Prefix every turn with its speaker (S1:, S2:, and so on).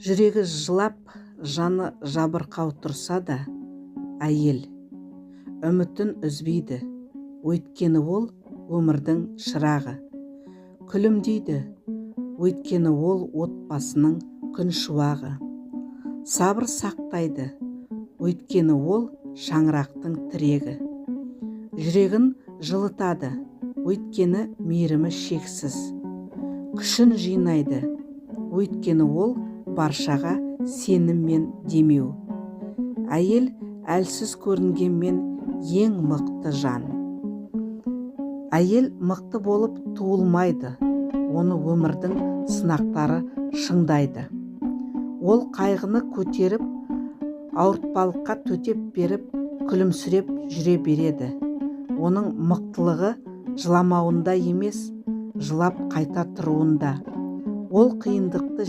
S1: Жүрегі жылап, жаны жабырқау тұрса да, әйел үмітін үзбейді, өйткені ол өмірдің шырағы. Күлімдейді, өйткені ол отбасының күн шуағы. Сабыр сақтайды, өйткені ол шаңырақтың тірегі. Жүрегін жылытады, өйткені мейірімі шексіз. Күшін жинайды, өйткені ол баршаға сеніммен демеу. Әйел әлсіз көрінгенмен ең мықты жан. Әйел мықты болып туылмайды, оны өмірдің сынақтары шыңдайды. Ол қайғыны көтеріп, ауыртпалыққа төтеп беріп, күлімсіреп жүре береді. Оның мықтылығы жыламауында емес, жылап қайта тұруында. Ол қиындықты